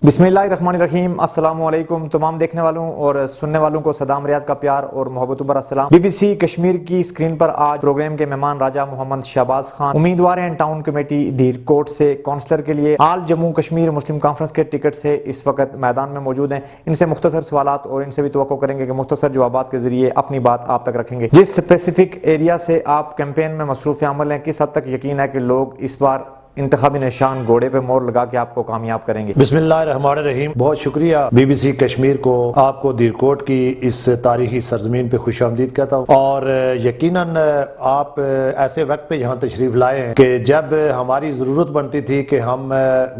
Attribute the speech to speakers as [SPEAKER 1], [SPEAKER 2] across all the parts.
[SPEAKER 1] बिस्मिल्लाहिर्रहमानिर्रहीम। अस्सलाम वालेकुम तमाम देखने वालों और सुनने वालों को सदाम रियाज का प्यार और मोहब्बत भरा सलाम। BBC कश्मीर की स्क्रीन पर आज प्रोग्राम के मेहमान राजा मोहम्मद शहबाज खान उम्मीदवार हैं टाउन कमेटी धीरकोट से काउंसलर के लिए आल जम्मू कश्मीर मुस्लिम कॉन्फ्रेंस के टिकट से इस वक्त मैदान में मौजूद हैं। इनसे मुख्तसर सवालात और इनसे भी तवक्को करेंगे कि मुख्तसर जवाबात के जरिए अपनी बात आप तक रखेंगे। जिस स्पेसिफिक एरिया से आप कैंपेन में मसरूफ़ अमल हैं, किस हद तक यकीन है कि लोग इस बार इंतखाबी निशान घोड़े पे मोहर लगा के आपको कामयाब करेंगे?
[SPEAKER 2] बिस्मिल्लाहिर्रहमानिर्रहीम। बहुत शुक्रिया BBC कश्मीर को, आपको धीरकोट की इस तारीखी सरजमीन पे खुशामदीद कहता हूँ। और यकीनन आप ऐसे वक्त पे यहाँ तशरीफ लाए हैं कि जब हमारी ज़रूरत बनती थी कि हम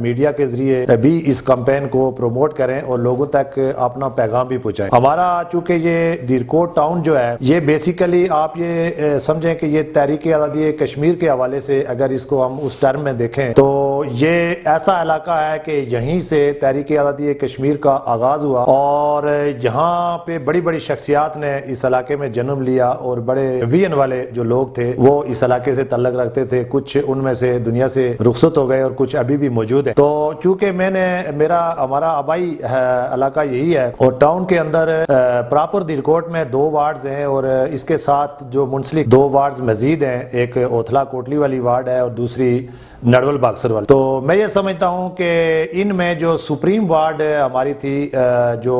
[SPEAKER 2] मीडिया के ज़रिए भी इस कैंपेन को प्रमोट करें और लोगों तक अपना पैगाम भी पहुँचाएं। हमारा चूँकि ये धीरकोट टाउन जो है, ये बेसिकली आप ये समझें कि ये तहरीक आज़ादी कश्मीर के हवाले से अगर इसको हम उस टर्म में देखें तो ये ऐसा इलाका है कि यहीं से तहरीक आज़ादी कश्मीर का आगाज हुआ और यहाँ पे बड़ी बड़ी शख्सियात ने इस इलाके में जन्म लिया और बड़े विजन वाले जो लोग थे वो इस इलाके से तल्लक रखते थे। कुछ उनमें से दुनिया से रुखसत हो गए और कुछ अभी भी मौजूद है। तो चूंकि हमारा आबाई इलाका यही है और टाउन के अंदर प्रॉपर धीरकोट में 2 वार्ड्स हैं और इसके साथ जो मुंसलिक 2 वार्ड्स मजीद हैं, एक ओथला कोटली वाली वार्ड है और दूसरी नडवल बाक्सर वाली। तो मैं ये समझता हूँ कि इनमें जो सुप्रीम वार्ड हमारी थी जो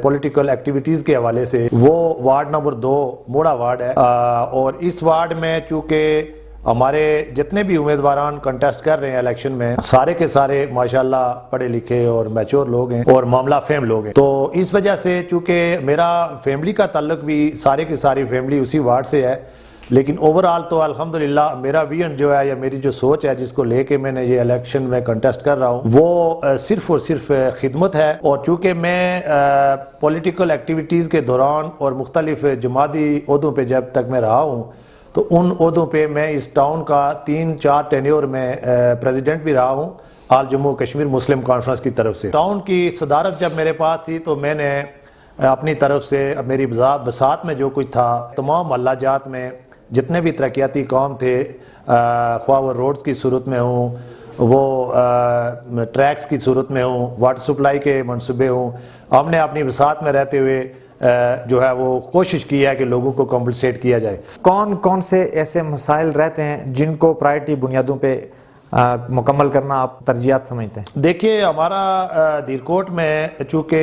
[SPEAKER 2] पॉलिटिकल एक्टिविटीज़ के हवाले से, वो वार्ड नंबर 2 मोड़ा वार्ड है। और इस वार्ड में चूँकि हमारे जितने भी उम्मीदवारान कंटेस्ट कर रहे हैं इलेक्शन में, सारे के सारे माशाल्लाह पढ़े लिखे और मैच्योर लोग हैं और मामला फेम लोग हैं। तो इस वजह से चूँकि मेरा फैमिली का ताल्लुक भी सारे की सारी फैमिली उसी वार्ड से है, लेकिन ओवरऑल तो अल्हम्दुलिल्लाह मेरा विजन जो है या मेरी जो सोच है जिसको लेके मैंने ये इलेक्शन में कंटेस्ट कर रहा हूँ, वो सिर्फ और सिर्फ खिदमत है। और चूँकि मैं पॉलिटिकल एक्टिविटीज़ के दौरान और मुख्तलिफ जमाती ओहदों पे जब तक मैं रहा हूँ, तो उन ओहदों पे मैं इस टाउन का 3-4 टेन्योर में प्रेसिडेंट भी रहा हूँ आल जम्मू कश्मीर मुस्लिम कॉन्फ्रेंस की तरफ से। टाउन की सदारत जब मेरे पास थी तो मैंने अपनी तरफ से मेरी बसात में जो कुछ था, तमाम मोहल्ला जात में जितने भी तरक्याती काम थे, ख्वाह वो रोड्स की सूरत में हूँ, वो ट्रैक्स की सूरत में हूँ, वाटर सप्लाई के मनसूबे हूँ, हमने अपनी बसात में रहते हुए जो है वो कोशिश की है कि लोगों को कॉम्पनसेट किया जाए।
[SPEAKER 1] कौन कौन से ऐसे मसाइल रहते हैं जिनको प्रायोरिटी बुनियादों पे मुकम्मल करना आप तरजीहात समझते हैं?
[SPEAKER 2] देखिए, हमारा धीरकोट में चूँकि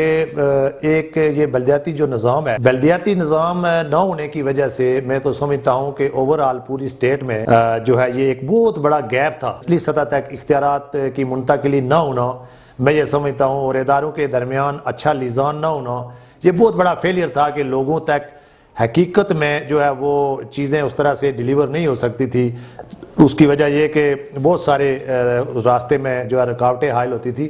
[SPEAKER 2] एक ये बल्दियाती जो निज़ाम है, बल्दियाती निज़ाम न होने की वजह से मैं तो समझता हूँ कि ओवरऑल पूरी स्टेट में जो है ये एक बहुत बड़ा गैप था। असली सतह तक इख्तियारात की मुंतकिली न होना, मैं ये समझता हूँ, और इदारों के दरमियान अच्छा लिजान न होना, ये बहुत बड़ा फेलियर था कि लोगों तक हकीकत में जो है वो चीज़ें उस तरह से डिलीवर नहीं हो सकती थी। उसकी वजह ये कि बहुत सारे रास्ते में जो है रुकावटें हायल होती थी।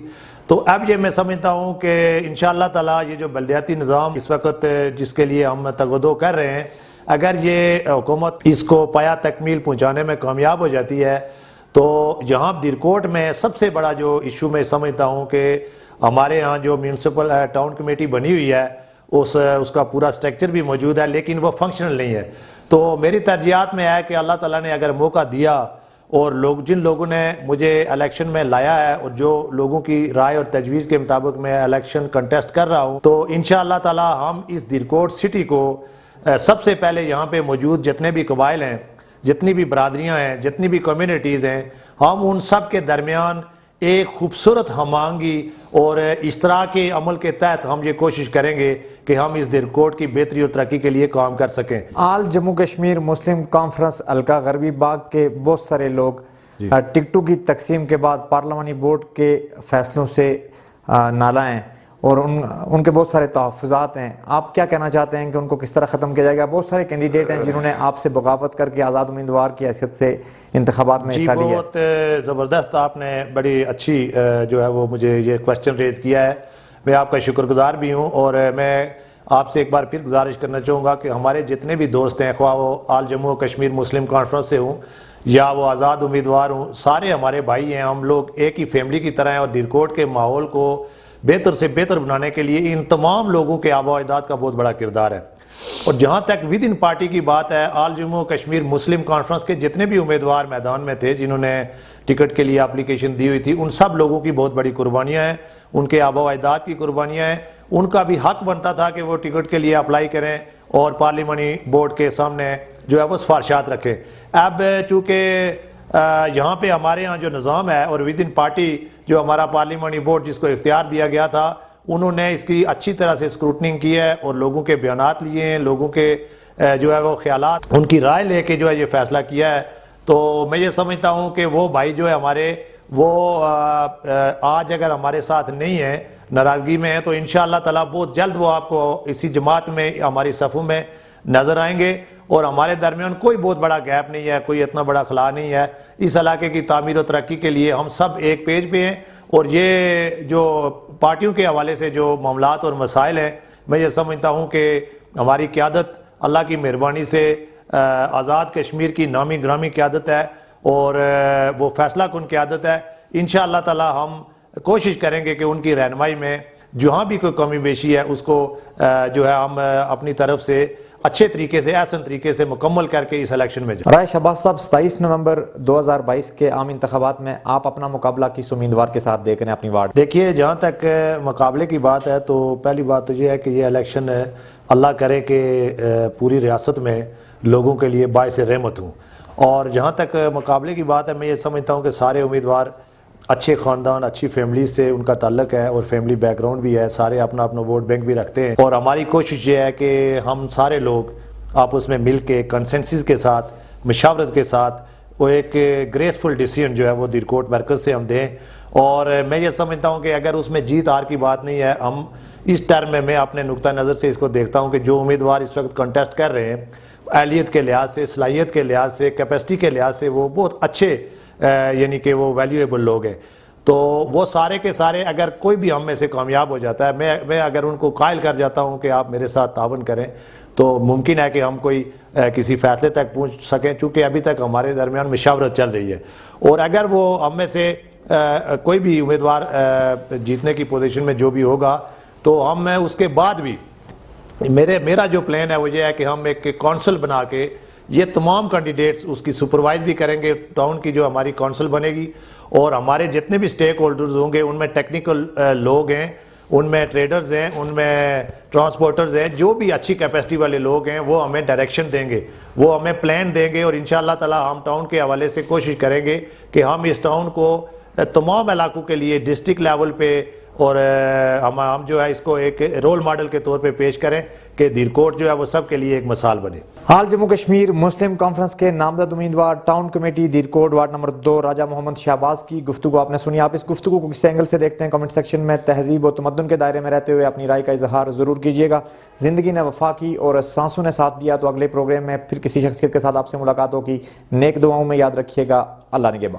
[SPEAKER 2] तो अब ये मैं समझता हूँ कि इंशाअल्लाह ताला ये जो बल्दियाती निज़ाम इस वक्त जिसके लिए हम तगदो कर रहे हैं, अगर ये हुकूमत इसको पाया तकमील पहुँचाने में कामयाब हो जाती है तो यहाँ धीरकोट में सबसे बड़ा जो इशू मैं समझता हूँ कि हमारे यहाँ जो म्यूनसिपल टाउन कमेटी बनी हुई है उसका पूरा स्ट्रक्चर भी मौजूद है, लेकिन वो फंक्शनल नहीं है। तो मेरी तरजीहात में है कि अल्लाह ताला ने अगर मौका दिया और जिन लोगों ने मुझे इलेक्शन में लाया है और जो लोगों की राय और तजवीज़ के मुताबिक मैं इलेक्शन कंटेस्ट कर रहा हूँ, तो इंशाअल्लाह ताला हम इस धीरकोट सिटी को सबसे पहले यहाँ पे मौजूद जितने भी कबाइल हैं, जितनी भी बरादरियाँ हैं, जितनी भी कम्यूनिटीज़ हैं, हम उन सब के दरमियान एक खूबसूरत हमांगी और इश्तराकी अमल के तहत हम ये कोशिश करेंगे कि हम इस धीरकोट की बेहतरी और तरक्की के लिए काम कर सकें।
[SPEAKER 1] आल जम्मू कश्मीर मुस्लिम कॉन्फ्रेंस हल्का गरबी बाग के बहुत सारे लोग टिकटों की तकसीम के बाद पार्लिमानी बोर्ड के फैसलों से नाला हैं और उनके बहुत सारे तहफ़्फ़ुज़ात हैं। आप क्या कहना चाहते हैं कि उनको किस तरह ख़त्म किया जाएगा? बहुत सारे कैंडिडेट हैं जिन्होंने आपसे बगावत करके आज़ाद उम्मीदवार की हैसियत से इंतखाबात में हिस्सा लिया।
[SPEAKER 2] बहुत ज़बरदस्त, आपने बड़ी अच्छी जो है वो मुझे ये क्वेश्चन रेज़ किया है। मैं आपका शुक्रगुजार भी हूँ और मैं आपसे एक बार फिर गुजारिश करना चाहूँगा कि हमारे जितने भी दोस्त हैं, ख्वाह वो आल जम्मू कश्मीर मुस्लिम कॉन्फ्रेंस से हूँ या वो आज़ाद उम्मीदवार हूँ, सारे हमारे भाई हैं। हम लोग एक ही फैमिली की तरह हैं और धीरकोट के माहौल को बेहतर से बेहतर बनाने के लिए इन तमाम लोगों के आबा अजदाद का बहुत बड़ा किरदार है। اور جہاں تک ود ان پارٹی کی بات ہے، آل جموں کشمیر مسلم کانفرنس کے جتنے بھی امیدوار میدان میں تھے جنہوں نے ٹکٹ کے لیے اپلیکیشن دی ہوئی تھی، ان سب لوگوں کی بہت بڑی قربانیاں ہیں، ان کے آباء و اجداد کی قربانیاں ہیں. ان کا بھی حق بنتا تھا کہ وہ ٹکٹ کے لیے اپلائی کریں اور پارلیمانی بورڈ کے سامنے جو ہے وہ سفارشات رکھیں. اب چونکہ یہاں پہ ہمارے ہاں جو نظام ہے اور ود ان پارٹی جو ہمارا پارلیمانی بورڈ جس کو اختیار دیا گیا تھا، انہوں نے اس کی اچھی طرح سے اسکروٹننگ کی ہے اور لوگوں کے بیانات لیے ہیں، لوگوں کے جو ہے وہ خیالات، ان کی رائے لے کے جو ہے یہ فیصلہ کیا ہے. تو میں یہ سمجھتا ہوں کہ وہ بھائی جو ہے ہمارے، وہ آج اگر ہمارے ساتھ نہیں ہیں، ناراضگی میں ہیں، تو انشاءاللہ تعالیٰ بہت جلد وہ آپ کو اسی جماعت میں ہماری صفوں میں نظر آئیں گے. اور ہمارے درمیان کوئی بہت بڑا گیپ نہیں ہے، کوئی اتنا بڑا خلا نہیں ہے. اس علاقے کی تعمیر و ترقی کے لیے ہم سب ایک پیج پہ ہیں. اور یہ جو پارٹیوں کے حوالے سے جو معاملات اور مسائل ہیں، میں یہ سمجھتا ہوں کہ ہماری قیادت اللہ کی مہربانی سے آزاد کشمیر کی نامی گرامی قیادت ہے اور وہ فیصلہ کن قیادت ہے. انشاءاللہ تعالی ہم کوشش کریں گے کہ ان کی رہنمائی میں جہاں بھی کوئی کمی بیشی ہے اس کو جو ہے ہم اپنی طرف سے اچھے طریقے سے، احسن طریقے سے مکمل کر کے اس الیکشن میں جائیں.
[SPEAKER 1] رائے شہباز صاحب، 27 نومبر 2022 کے عام انتخابات میں آپ اپنا مقابلہ کس امیدوار کے ساتھ دیکھ رہے ہیں اپنی وارڈ؟
[SPEAKER 2] دیکھیے، جہاں تک مقابلے کی بات ہے تو پہلی بات تو یہ ہے کہ یہ الیکشن اللہ کرے کہ پوری ریاست میں لوگوں کے لیے باعث رحمت ہوں. اور جہاں تک مقابلے کی بات ہے، میں یہ سمجھتا ہوں کہ سارے امیدوار اچھے خاندان، اچھی فیملی سے ان کا تعلق ہے اور فیملی بیک گراؤنڈ بھی ہے، سارے اپنا اپنا ووٹ بینک بھی رکھتے ہیں. اور ہماری کوشش یہ ہے کہ ہم سارے لوگ آپس میں مل کے کنسنسس کے ساتھ، مشاورت کے ساتھ وہ ایک گریسفل ڈیسیجن جو ہے وہ دیرکوٹ مرکز سے ہم دیں. اور میں یہ سمجھتا ہوں کہ اگر اس میں جیت ہار کی بات نہیں ہے، ہم اس ٹرم میں اپنے نقطہ نظر سے اس کو دیکھتا ہوں کہ جو امیدوار اس وقت کنٹیسٹ کر رہے ہیں، اہلیت کے لحاظ سے، صلاحیت کے لحاظ سے، کیپیسٹی کے لحاظ سے وہ بہت اچھے یعنی کہ وہ ویلیویبل لوگ ہیں. تو وہ سارے کے سارے اگر کوئی بھی ہم میں سے کامیاب ہو جاتا ہے، میں اگر ان کو قائل کر جاتا ہوں کہ آپ میرے ساتھ تعاون کریں، تو ممکن ہے کہ ہم کوئی کسی فیصلے تک پہنچ سکیں، چونکہ ابھی تک ہمارے درمیان مشاورت چل رہی ہے. اور اگر وہ ہم میں سے کوئی بھی امیدوار جیتنے کی پوزیشن میں جو بھی ہوگا، تو ہم اس کے بعد بھی میرا جو پلان ہے وہ یہ ہے کہ ہم ایک کونسل بنا کے یہ تمام کینڈیڈیٹس اس کی سپروائز بھی کریں گے. ٹاؤن کی جو ہماری کونسل بنے گی اور ہمارے جتنے بھی سٹیک ہولڈرز ہوں گے، ان میں ٹیکنیکل لوگ ہیں، ان میں ٹریڈرز ہیں، ان میں ٹرانسپورٹرز ہیں، جو بھی اچھی کیپیسٹی والے لوگ ہیں وہ ہمیں ڈائریکشن دیں گے، وہ ہمیں پلان دیں گے. اور انشاءاللہ تعالی ہم ٹاؤن کے حوالے سے کوشش کریں گے کہ ہم اس ٹاؤن کو تمام علاقوں کے لیے ڈسٹرکٹ لیول پہ اور ہم جو ہے اس کو ایک رول ماڈل کے طور پہ پیش کریں کہ دیرکوٹ جو ہے وہ سب کے لیے ایک مثال بنے.
[SPEAKER 1] آل جموں کشمیر مسلم کانفرنس کے نامزد امیدوار ٹاؤن کمیٹی دیرکوٹ وارڈ نمبر 2 راجہ محمد شہباز کی گفتگو آپ نے سنی. آپ اس گفتگو کو کس اینگل سے دیکھتے ہیں؟ کمنٹ سیکشن میں تہذیب و تمدن کے دائرے میں رہتے ہوئے اپنی رائے کا اظہار ضرور کیجیے گا. زندگی نے وفا کی اور سانسوں نے ساتھ دیا. تو اگلے پروگرام میں پھر کسی شخصیت کے ساتھ آپ سے ملاقات ہوگی. نیک دعاؤں میں یاد رکھیے گا. اللہ نگہبان.